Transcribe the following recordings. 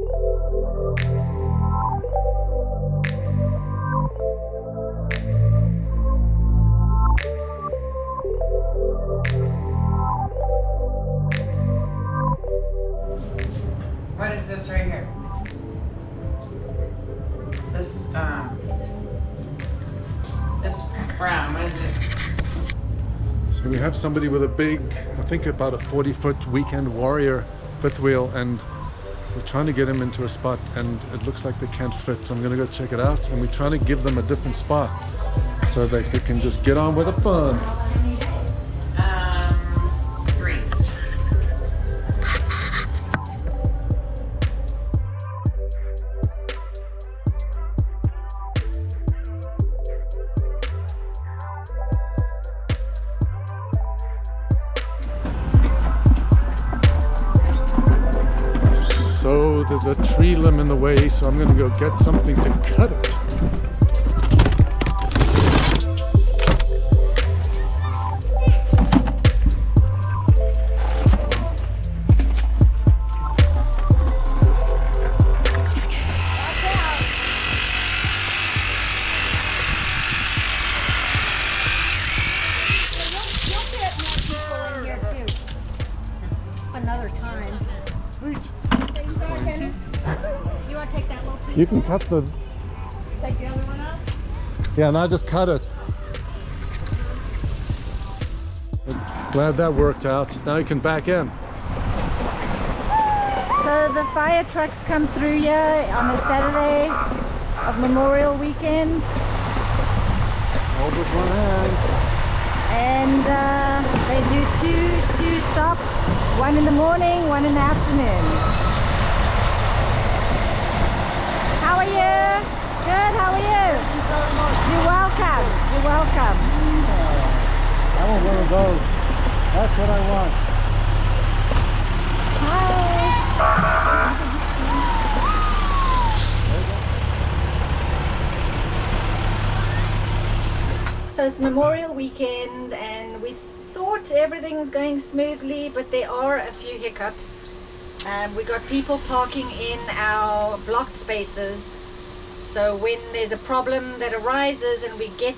What is this right here? This brown, what is this? So we have somebody with a big, I think about a 40-foot Weekend Warrior fifth wheel, and we're trying to get him into a spot and it looks like they can't fit. So I'm gonna go check it out, and we're trying to give them a different spot so that they can just get on with the fun. 3. So there's a tree limb in the way, so I'm gonna go get something to cut it. Another time. Sweet. You want to take that little piece? You can cut the... Take the other one out? Yeah, now just cut it. Glad that worked out. Now you can back in. So the fire trucks come through here on a Saturday of Memorial Weekend. Hold with one hand. And they do two stops, one in the morning, one in the afternoon. How are you? Good, how are you? Thank you very much. You're welcome. You're welcome. I want one of those. That's what I want. Hi. So it's Memorial Weekend and we thought everything's going smoothly, but there are a few hiccups. We got people parking in our blocked spaces. So when there's a problem that arises and we get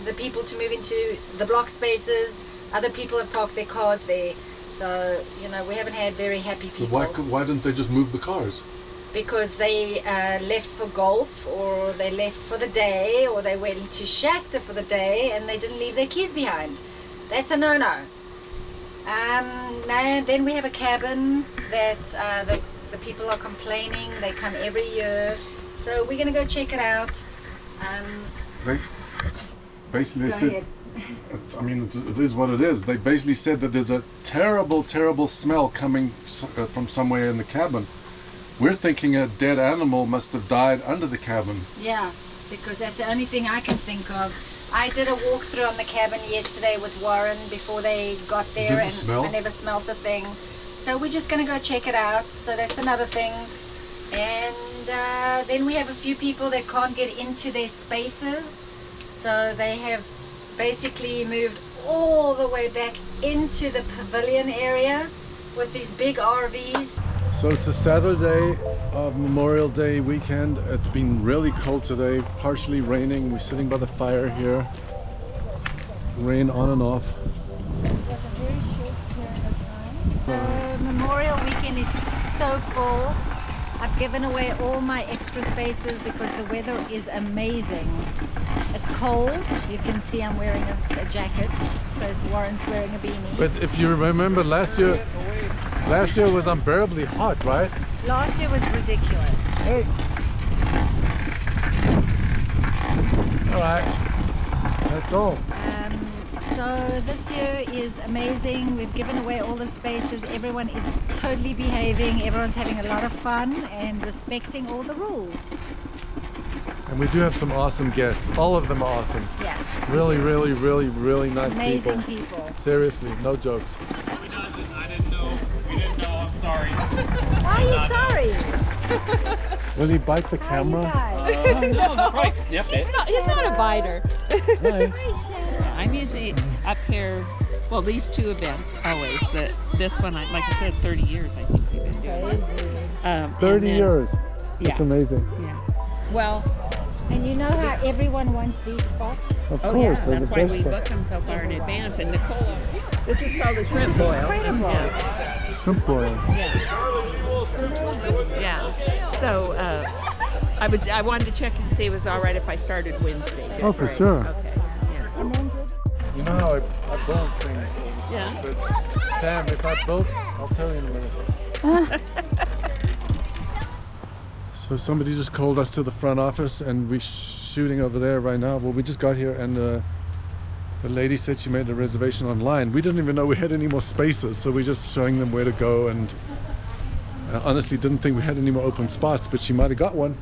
the people to move into the blocked spaces, other people have parked their cars there. So, you know, we haven't had very happy people. Why didn't they just move the cars? Because they left for golf, or they left for the day, or they went to Shasta for the day and they didn't leave their keys behind. That's a no-no. Then we have a cabin that the people are complaining. They come every year. So we're going to go check it out. They basically Go said, ahead. I mean, it is what it is. They basically said that there's a terrible, terrible smell coming from somewhere in the cabin. We're thinking a dead animal must have died under the cabin. Yeah, because that's the only thing I can think of. I did a walkthrough on the cabin yesterday with Warren before they got there, Didn't and smell? I never smelt a thing. So we're just going to go check it out. So that's another thing. And then we have a few people that can't get into their spaces. So they have basically moved all the way back into the pavilion area with these big RVs. So it's a Saturday of Memorial Day weekend. It's been really cold today, partially raining. We're sitting by the fire here. Rain on and off. It was a very short period of time. Memorial Weekend is so full. I've given away all my extra spaces because the weather is amazing. It's cold. You can see I'm wearing a jacket. So Warren's wearing a beanie. But if you remember last year was unbearably hot, right? Last year was ridiculous. Hey. All right. That's all. So this year is amazing. We've given away all the spaces. Everyone is totally behaving. Everyone's having a lot of fun and respecting all the rules. And we do have some awesome guests. All of them are awesome. Yes. Really, really, really, really nice Amazing people. Seriously, no jokes. I didn't know. We didn't know. I'm sorry. Why are you sorry? Will he bite the How are you camera? guys? No, they'll probably sniff it. He's not a biter. Hi. I'm usually up here, well, these two events always. This one, like I said, 30 years I think we've been doing it. And 30 then- years. Yeah. It's amazing. Yeah. Well, And you know how everyone wants these spots? Of oh course, yeah, they're that's the why best we stuff. booked them so far in advance. And Nicole, this is called a shrimp boil. Incredible. Yeah. Shrimp boil. Yeah. Yeah. So I wanted to check and see if it was all right if I started Wednesday. Good Oh, for Friday. sure. Okay. Yeah. And then You know how I build things. Yeah. But Sam, if I built, I'll tell you in a minute. So somebody just called us to the front office and we're shooting over there right now. Well, we just got here and the lady said she made a reservation online. We didn't even know we had any more spaces, so we're just showing them where to go, and honestly didn't think we had any more open spots, but she might have got one.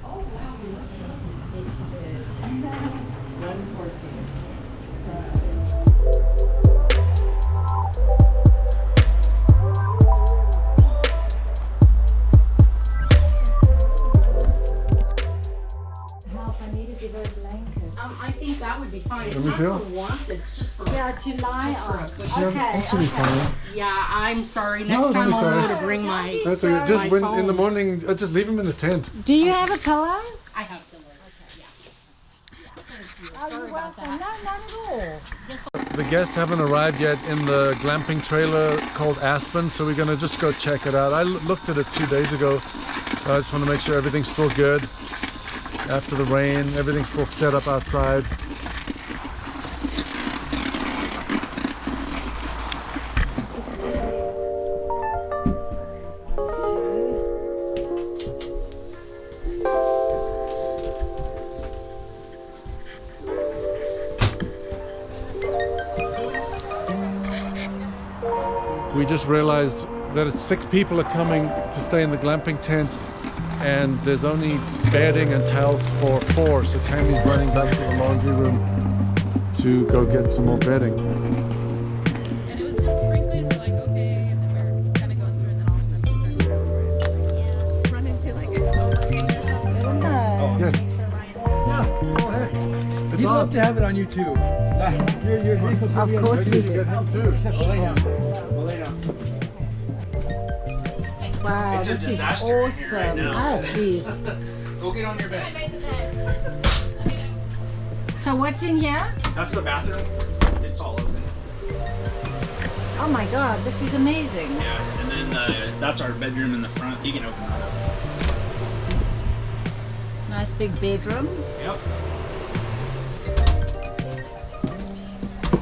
I think that would be fine. It's Let me not feel. for warmth, it's just for yeah, to lie Just for a on. cushion. Okay. That should be fine. Yeah, I'm sorry. No, Next don't time be I'll sorry. know to bring my That's okay. Just my when in the phone. morning, just leave them in the tent. Do you have a pillow? I have the list. Oh, you're welcome. No, not at all. The guests haven't arrived yet in the glamping trailer called Aspen, so we're gonna just go check it out. I looked at it 2 days ago. I just want to make sure everything's still good. After the rain, everything's still set up outside. We just realized that it's 6 people are coming to stay in the glamping tent, and there's only bedding and towels for 4, so Tammy's running back to the laundry room to go get some more bedding. And it was just sprinkling. We're like, okay, and then we're kind of going through, and then all of a sudden it started. It's run into like a overhang or something. Yes. Yeah, go ahead. It's We'd on. love to have it on YouTube. Your vehicle's gonna Of be on course YouTube. we do. Get him too. We'll lay down. We'll lay down. Wow, It's a this is disaster in here right awesome. now. Oh, jeez. Go get on your bed. So what's in here? That's the bathroom. It's all open. Oh my God, this is amazing. Yeah, and then that's our bedroom in the front. You can open that up. Nice big bedroom. Yep.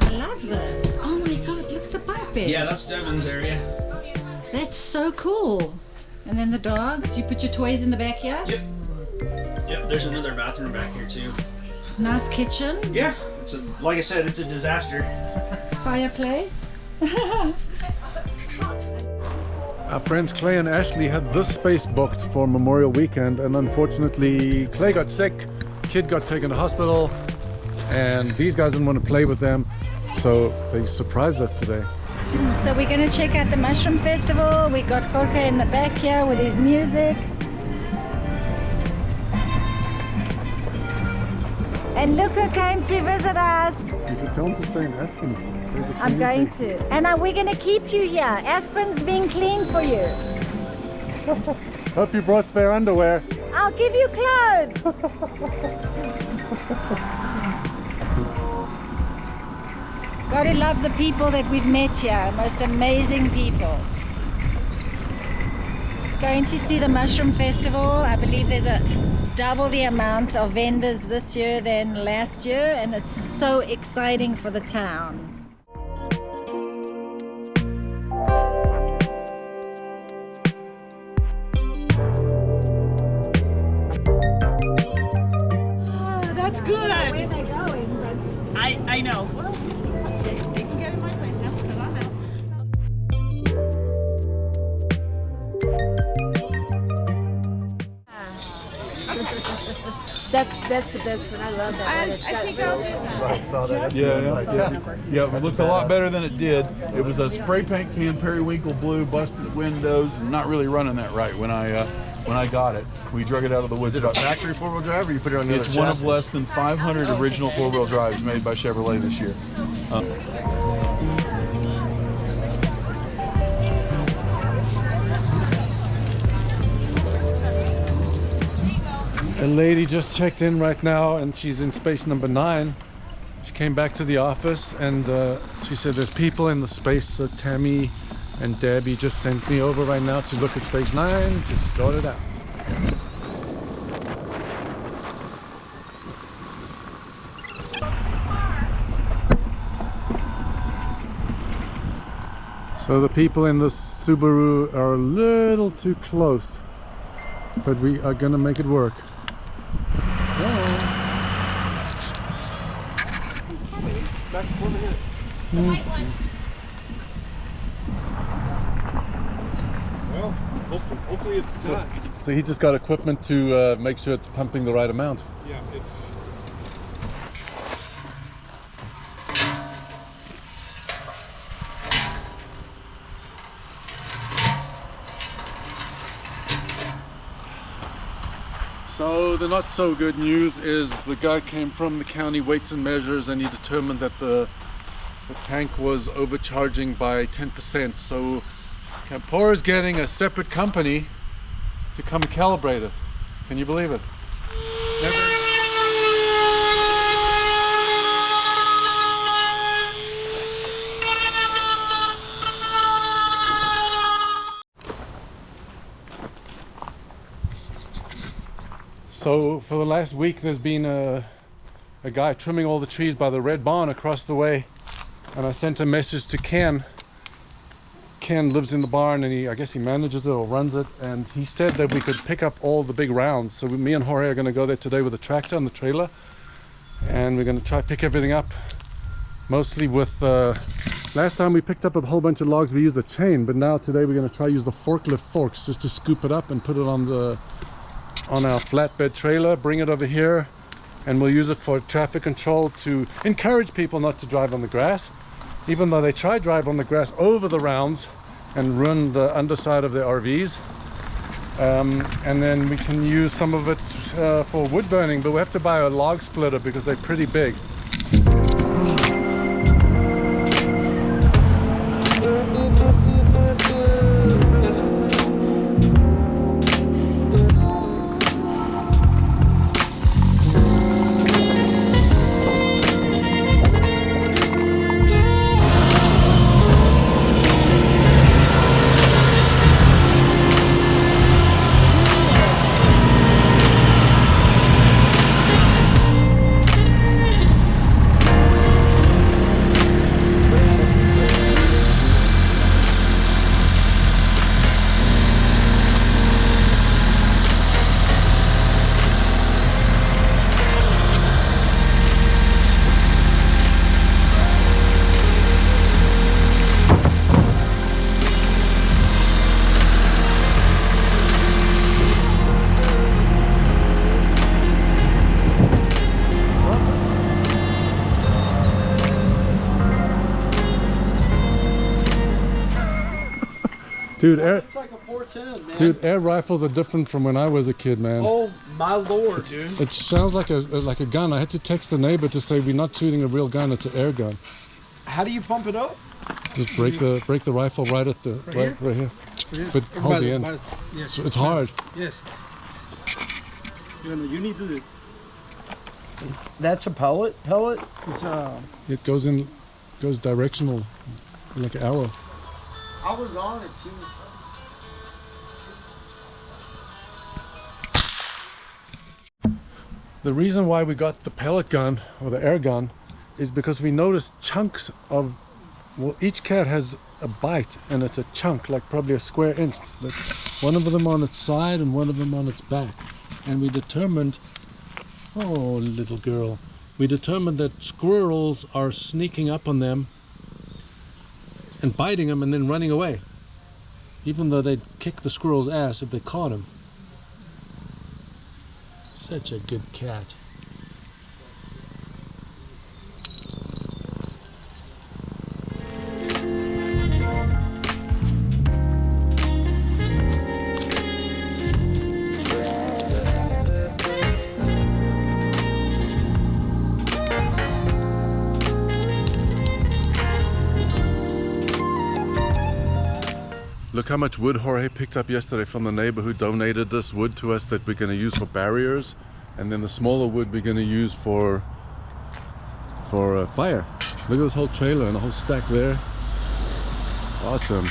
I love this. Oh my God, look at the bunk bed. Yeah, that's Devin's area. That's so cool. And then the dogs, you put your toys in the back here? Yep. Yep, there's another bathroom back here too. Nice kitchen, Yeah, it's a, like I said, it's a disaster. fireplace. Our friends Clay and Ashley had this space booked for Memorial Weekend, and unfortunately Clay got sick, kid got taken to hospital, and these guys didn't want to play with them, so they surprised us today. So we're going to check out the Mushroom Festival. We got Jorge in the back here with his music. And look who came to visit us. You should tell them to stay in Aspen. I'm going to. And we're going to keep you here. Aspen's being clean for you. Hope you brought spare underwear. I'll give you clothes. Gotta love the people that we've met here. Most amazing people. Going to see the Mushroom Festival. I believe there's double the amount of vendors this year than last year, and it's so exciting for the town. Oh, that's good. Where they going? I know. They can get in my place now because I'm out. That's the best one. I love that one. It's I got think real- I'll do that. Yeah, it looks a lot better than it did. It was a spray paint can, periwinkle blue, busted windows, and not really running that right when I got it. We drug it out of the woods. Is it a factory four-wheel drive, or you put it on the It's other one of chassis? less than 500 original four-wheel drives made by Chevrolet this year. A lady just checked in right now and she's in space number 9. She came back to the office and she said there's people in the space, so Tammy and Debbie just sent me over right now to look at space 9 to sort it out. So the people in the Subaru are a little too close, but we are gonna make it work. Well, hopefully it's done. So he just got equipment to make sure it's pumping the right amount. Yeah, it's. So the not so good news is the guy came from the county weights and measures and he determined that the tank was overcharging by 10%. So Campora is getting a separate company to come and calibrate it. Can you believe it? So for the last week there's been a guy trimming all the trees by the red barn across the way, and I sent a message to Ken. Ken lives in the barn and I guess he manages it or runs it, and he said that we could pick up all the big rounds. So me and Jorge are going to go there today with the tractor and the trailer, and we're going to try to pick everything up, mostly with last time we picked up a whole bunch of logs we used a chain, but now today we're going to try to use the forklift forks just to scoop it up and put it on our flatbed trailer, bring it over here, and we'll use it for traffic control to encourage people not to drive on the grass, even though they try to drive on the grass over the rounds and run the underside of their RVs. And then we can use some of it for wood burning, but we have to buy a log splitter because they're pretty big. Dude, It's like a 410, man. dude, air rifles are different from when I was a kid, man. Oh my lord, dude. It sounds like a gun. I had to text the neighbor to say we're not shooting a real gun; it's an air gun. How do you pump it up? Just break the rifle right at the right here. But hold the end. Yes. It's hard. Yes. You need to do it. That's a pellet. Pellet. It goes directional, like an arrow. I was on it too. The reason why we got the pellet gun or the air gun is because we noticed chunks of, well, each cat has a bite and it's a chunk, like probably a square inch, but one of them on its side and one of them on its back. And we determined, oh little girl, we determined that squirrels are sneaking up on them and biting them and then running away, even though they'd kick the squirrel's ass if they caught him. Such a good cat. Look how much wood Jorge picked up yesterday from the neighbor who donated this wood to us that we're going to use for barriers. and then the smaller wood we're going to use for fire. Look at this whole trailer and a whole stack there. Awesome.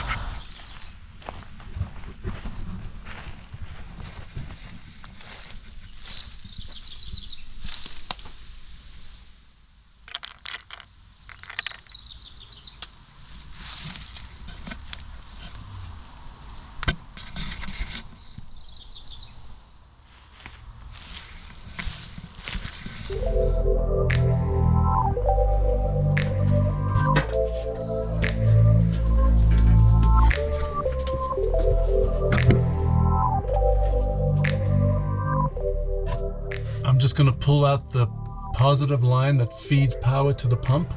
I'm just going to pull out the positive line that feeds power to the pump,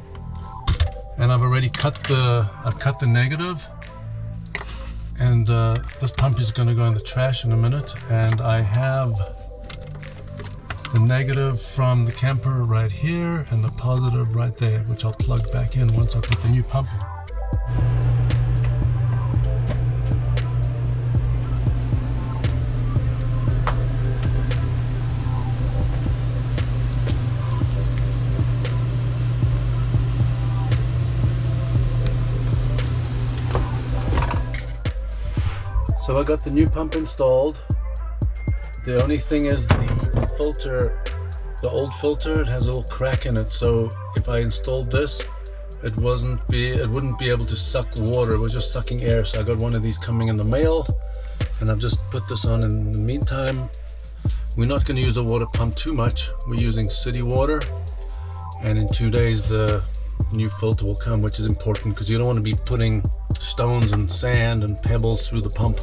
and I've already cut the negative, and this pump is going to go in the trash in a minute, and I have the negative from the camper right here and the positive right there, which I'll plug back in once I put the new pump in. So I got the new pump installed. The only thing is the filter, the old filter, it has a little crack in it. So if I installed this, it wouldn't be able to suck water. It was just sucking air. So I got one of these coming in the mail, and I've just put this on. In the meantime, we're not going to use the water pump too much. We're using city water, and in 2 days the new filter will come, which is important because you don't want to be putting stones and sand and pebbles through the pump.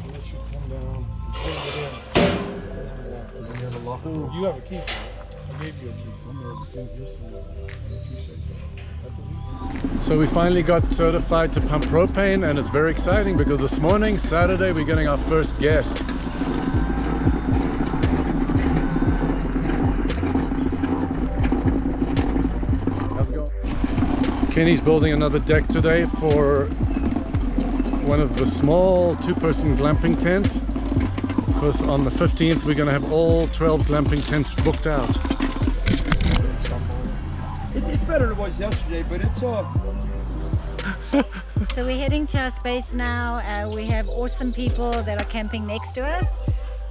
Unless you come down and pull it in. And you have a lock. You have a key for it. I gave you a key. I'm going to do this if you say so. So we finally got certified to pump propane, and it's very exciting because this morning, Saturday, we're getting our first guest. How's it going? Kenny's building another deck today for one of the small two-person glamping tents, because on the 15th we're going to have all 12 glamping tents booked out. It's better than it was yesterday, but it's So we're heading to our space now. We have awesome people that are camping next to us.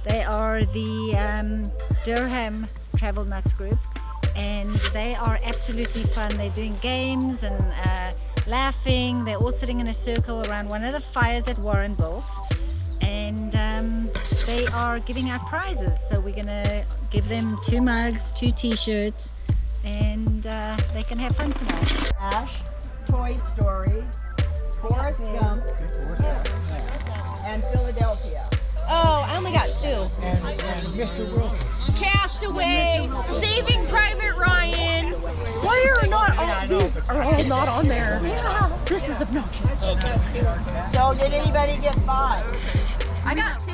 They are the Durham Travel Nuts group, and they are absolutely fun. They're doing games and laughing. They're all sitting in a circle around one of the fires that Warren built, and they are giving out prizes. So we're gonna give them 2 mugs, 2 t-shirts, and they can have fun tonight. Ash, Toy Story, Forrest Gump, and Philadelphia. Oh, I only got 2. And Mr. Wilson. Castaway, Saving Private Ryan. Why are not all these are all not on there? This is obnoxious. So did anybody get 5? I got 2.